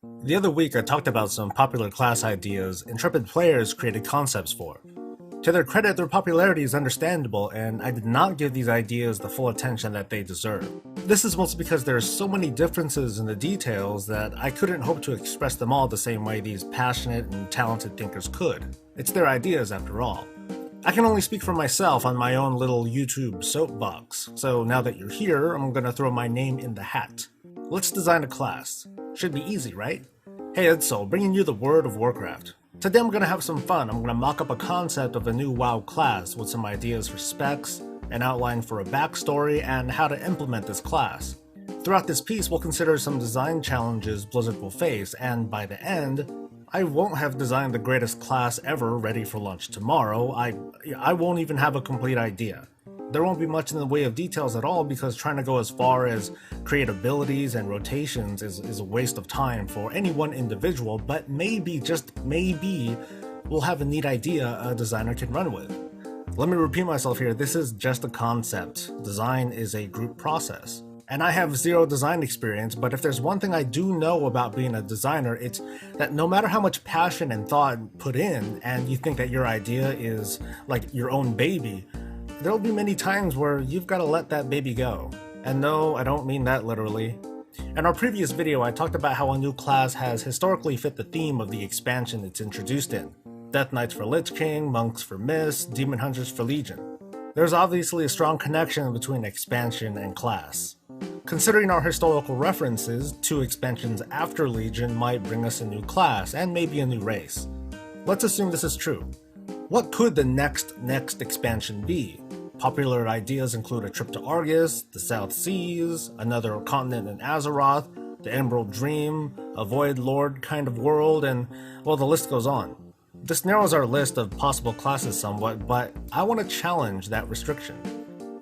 The other week I talked about some popular class ideas intrepid players created concepts for. To their credit, their popularity is understandable, and I did not give these ideas the full attention that they deserve. This is mostly because there are so many differences in the details that I couldn't hope to express them all the same way these passionate and talented thinkers could. It's their ideas after all. I can only speak for myself on my own little YouTube soapbox, so now that you're here, I'm gonna throw my name in the hat. Let's design a class. Should be easy, right? Hey, it's Soul, bringing you the word of Warcraft. Today I'm gonna have some fun. I'm gonna mock up a concept of a new WoW class with some ideas for specs, an outline for a backstory, and how to implement this class. Throughout this piece, we'll consider some design challenges Blizzard will face, and by the end, I won't have designed the greatest class ever ready for launch tomorrow. I won't even have a complete idea. There won't be much in the way of details at all because trying to go as far as create abilities and rotations is a waste of time for any one individual, but maybe, just maybe, we'll have a neat idea a designer can run with. Let me repeat myself here, this is just a concept. Design is a group process. And I have zero design experience, but if there's one thing I do know about being a designer, it's that no matter how much passion and thought put in, and you think that your idea is like your own baby, there'll be many times where you've got to let that baby go. And no, I don't mean that literally. In our previous video, I talked about how a new class has historically fit the theme of the expansion it's introduced in. Death Knights for Lich King, Monks for Mist, Demon Hunters for Legion. There's obviously a strong connection between expansion and class. Considering our historical references, 2 expansions after Legion might bring us a new class, and maybe a new race. Let's assume this is true. What could the next expansion be? Popular ideas include a trip to Argus, the South Seas, another continent in Azeroth, the Emerald Dream, a Void Lord kind of world, and well, the list goes on. This narrows our list of possible classes somewhat, but I want to challenge that restriction.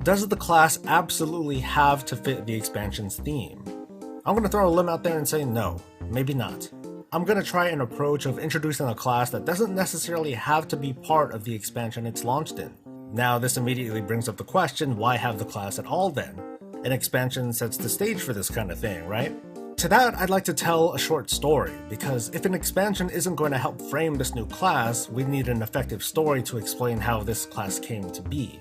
Does the class absolutely have to fit the expansion's theme? I'm going to throw a limb out there and say no, maybe not. I'm going to try an approach of introducing a class that doesn't necessarily have to be part of the expansion it's launched in. Now, this immediately brings up the question, why have the class at all then? An expansion sets the stage for this kind of thing, right? To that, I'd like to tell a short story, because if an expansion isn't going to help frame this new class, we need an effective story to explain how this class came to be.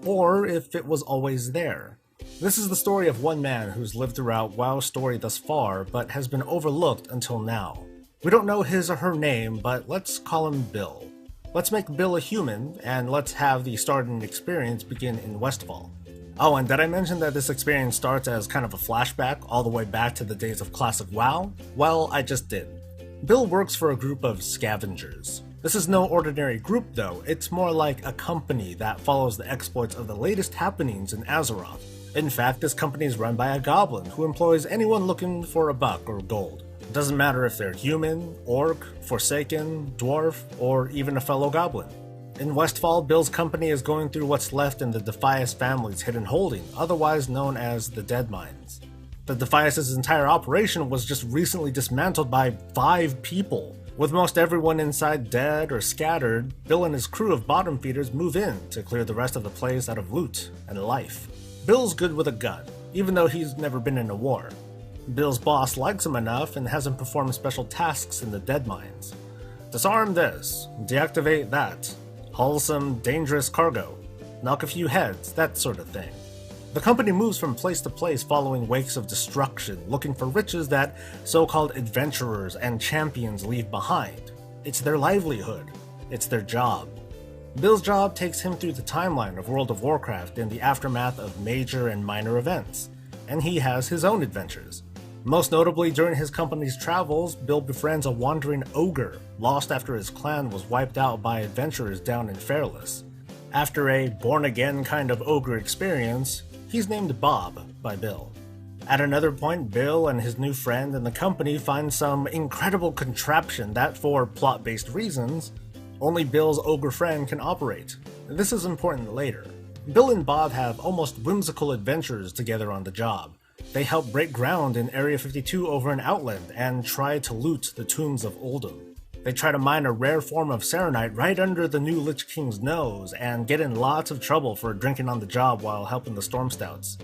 Or if it was always there. This is the story of one man who's lived throughout WoW's story thus far, but has been overlooked until now. We don't know his or her name, but let's call him Bill. Let's make Bill a human, and let's have the starting experience begin in Westfall. Oh, and did I mention that this experience starts as kind of a flashback all the way back to the days of classic WoW? Well, I just did. Bill works for a group of scavengers. This is no ordinary group though, it's more like a company that follows the exploits of the latest happenings in Azeroth. In fact, this company is run by a goblin who employs anyone looking for a buck or gold. It doesn't matter if they're human, orc, forsaken, dwarf, or even a fellow goblin. In Westfall, Bill's company is going through what's left in the Defias family's hidden holding, otherwise known as the Dead Mines. The Defias' entire operation was just recently dismantled by 5 people. With most everyone inside dead or scattered, Bill and his crew of bottom feeders move in to clear the rest of the place out of loot and life. Bill's good with a gun, even though he's never been in a war. Bill's boss likes him enough and has him perform special tasks in the Dead Mines. Disarm this, deactivate that, haul some dangerous cargo, knock a few heads, that sort of thing. The company moves from place to place following wakes of destruction, looking for riches that so-called adventurers and champions leave behind. It's their livelihood. It's their job. Bill's job takes him through the timeline of World of Warcraft in the aftermath of major and minor events, and he has his own adventures. Most notably, during his company's travels, Bill befriends a wandering ogre, lost after his clan was wiped out by adventurers down in Fairless. After a born-again kind of ogre experience, he's named Bob by Bill. At another point, Bill and his new friend and the company find some incredible contraption that, for plot-based reasons, only Bill's ogre friend can operate. This is important later. Bill and Bob have almost whimsical adventures together on the job. They help break ground in Area 52 over in Outland and try to loot the tombs of Oldham. They try to mine a rare form of Serenite right under the new Lich King's nose and get in lots of trouble for drinking on the job while helping the Storm Stouts.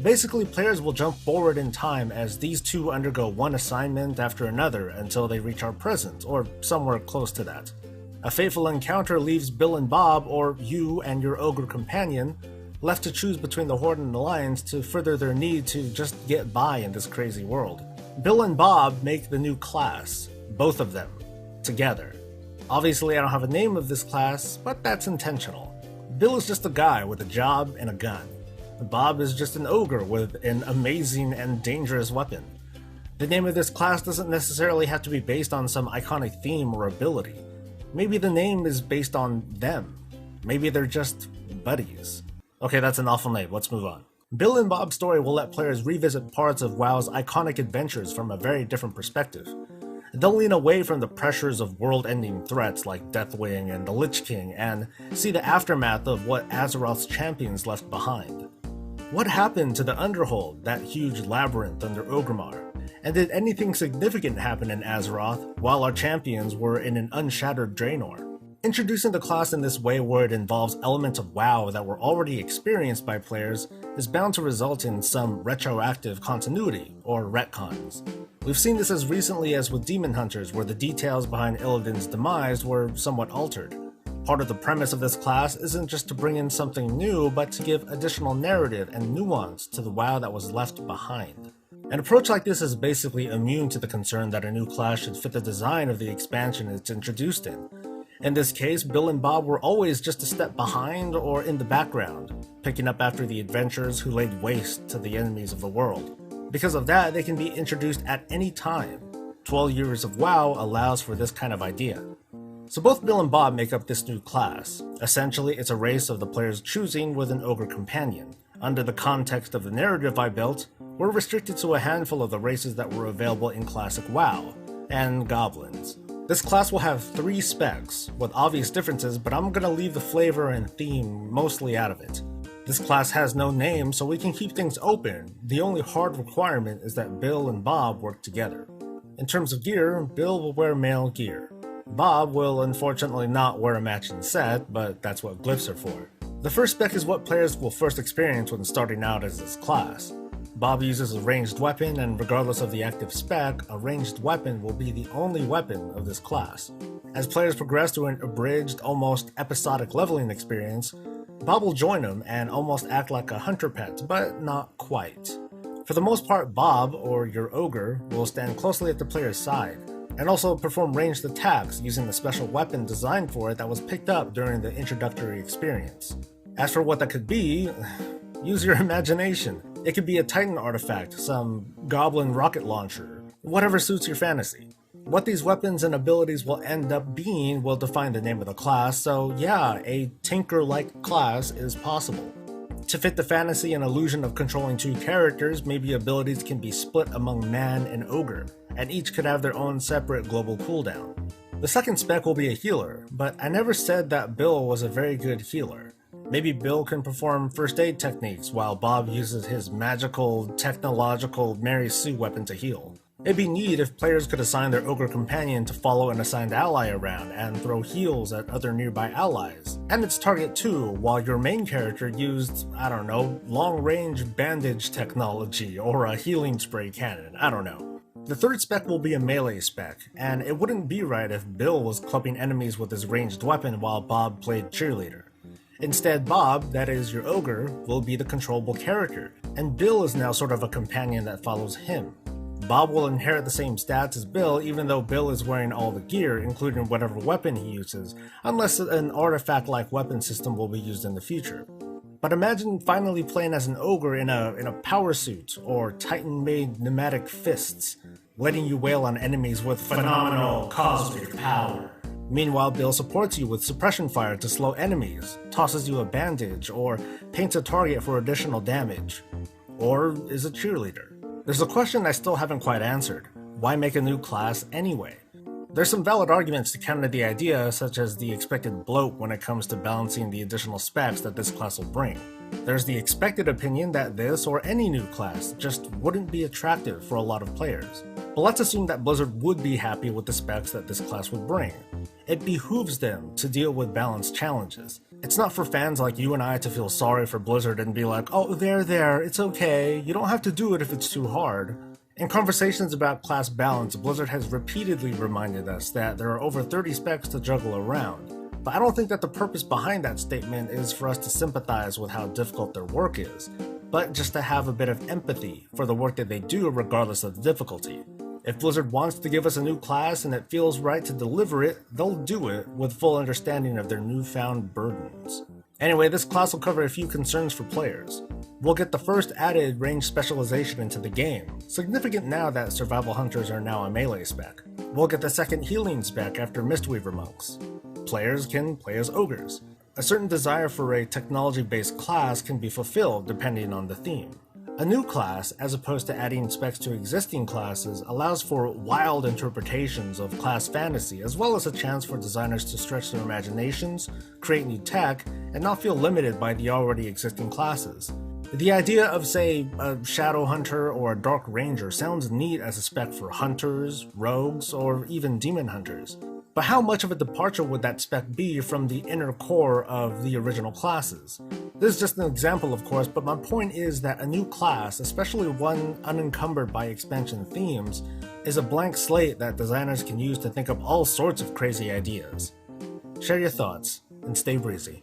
Basically, players will jump forward in time as these two undergo one assignment after another until they reach our present, or somewhere close to that. A fateful encounter leaves Bill and Bob, or you and your ogre companion, left to choose between the Horde and the Alliance to further their need to just get by in this crazy world. Bill and Bob make the new class, both of them, together. Obviously I don't have a name of this class, but that's intentional. Bill is just a guy with a job and a gun. Bob is just an ogre with an amazing and dangerous weapon. The name of this class doesn't necessarily have to be based on some iconic theme or ability. Maybe the name is based on them. Maybe they're just buddies. Okay, that's an awful name, let's move on. Bill and Bob's story will let players revisit parts of WoW's iconic adventures from a very different perspective. They'll lean away from the pressures of world-ending threats like Deathwing and the Lich King and see the aftermath of what Azeroth's champions left behind. What happened to the Underhold, that huge labyrinth under Orgrimmar? And did anything significant happen in Azeroth while our champions were in an unshattered Draenor? Introducing the class in this way where it involves elements of WoW that were already experienced by players is bound to result in some retroactive continuity, or retcons. We've seen this as recently as with Demon Hunters, where the details behind Illidan's demise were somewhat altered. Part of the premise of this class isn't just to bring in something new, but to give additional narrative and nuance to the WoW that was left behind. An approach like this is basically immune to the concern that a new class should fit the design of the expansion it's introduced in. In this case, Bill and Bob were always just a step behind or in the background, picking up after the adventurers who laid waste to the enemies of the world. Because of that, they can be introduced at any time. 12 years of WoW allows for this kind of idea. So both Bill and Bob make up this new class. Essentially, it's a race of the player's choosing with an ogre companion. Under the context of the narrative I built, we're restricted to a handful of the races that were available in classic WoW, and goblins. This class will have 3 specs, with obvious differences, but I'm gonna leave the flavor and theme mostly out of it. This class has no name, so we can keep things open. The only hard requirement is that Bill and Bob work together. In terms of gear, Bill will wear male gear. Bob will unfortunately not wear a matching set, but that's what glyphs are for. The first spec is what players will first experience when starting out as this class. Bob uses a ranged weapon, and regardless of the active spec, a ranged weapon will be the only weapon of this class. As players progress through an abridged, almost episodic leveling experience, Bob will join them and almost act like a hunter pet, but not quite. For the most part, Bob, or your ogre, will stand closely at the player's side, and also perform ranged attacks using the special weapon designed for it that was picked up during the introductory experience. As for what that could be, use your imagination. It could be a Titan artifact, some goblin rocket launcher, whatever suits your fantasy. What these weapons and abilities will end up being will define the name of the class, so yeah, a Tinker-like class is possible. To fit the fantasy and illusion of controlling 2 characters, maybe abilities can be split among man and ogre, and each could have their own separate global cooldown. The second spec will be a healer, but I never said that Bill was a very good healer. Maybe Bill can perform first aid techniques while Bob uses his magical, technological Mary Sue weapon to heal. It'd be neat if players could assign their ogre companion to follow an assigned ally around and throw heals at other nearby allies, and its target too, while your main character used, I don't know, long-range bandage technology or a healing spray cannon, I don't know. The third spec will be a melee spec, and it wouldn't be right if Bill was clubbing enemies with his ranged weapon while Bob played cheerleader. Instead, Bob, that is your ogre, will be the controllable character, and Bill is now sort of a companion that follows him. Bob will inherit the same stats as Bill, even though Bill is wearing all the gear, including whatever weapon he uses, unless an artifact-like weapon system will be used in the future. But imagine finally playing as an ogre in a power suit, or Titan-made pneumatic fists, letting you wail on enemies with phenomenal cosmic power. Meanwhile, Bill supports you with suppression fire to slow enemies, tosses you a bandage, or paints a target for additional damage. Or is a cheerleader. There's a question I still haven't quite answered. Why make a new class anyway? There's some valid arguments to counter the idea, such as the expected bloat when it comes to balancing the additional specs that this class will bring. There's the expected opinion that this or any new class just wouldn't be attractive for a lot of players. But let's assume that Blizzard would be happy with the specs that this class would bring. It behooves them to deal with balance challenges. It's not for fans like you and I to feel sorry for Blizzard and be like, oh, there, it's okay, you don't have to do it if it's too hard. In conversations about class balance, Blizzard has repeatedly reminded us that there are over 30 specs to juggle around. But I don't think that the purpose behind that statement is for us to sympathize with how difficult their work is, but just to have a bit of empathy for the work that they do regardless of the difficulty. If Blizzard wants to give us a new class and it feels right to deliver it, they'll do it with full understanding of their newfound burdens. Anyway, this class will cover a few concerns for players. We'll get the first added range specialization into the game, significant now that Survival Hunters are now a melee spec. We'll get the second healing spec after Mistweaver Monks. Players can play as ogres. A certain desire for a technology-based class can be fulfilled depending on the theme. A new class, as opposed to adding specs to existing classes, allows for wild interpretations of class fantasy, as well as a chance for designers to stretch their imaginations, create new tech, and not feel limited by the already existing classes. The idea of, say, a Shadow Hunter or a Dark Ranger sounds neat as a spec for hunters, rogues, or even demon hunters. But how much of a departure would that spec be from the inner core of the original classes? This is just an example, of course, but my point is that a new class, especially one unencumbered by expansion themes, is a blank slate that designers can use to think up all sorts of crazy ideas. Share your thoughts, and stay breezy.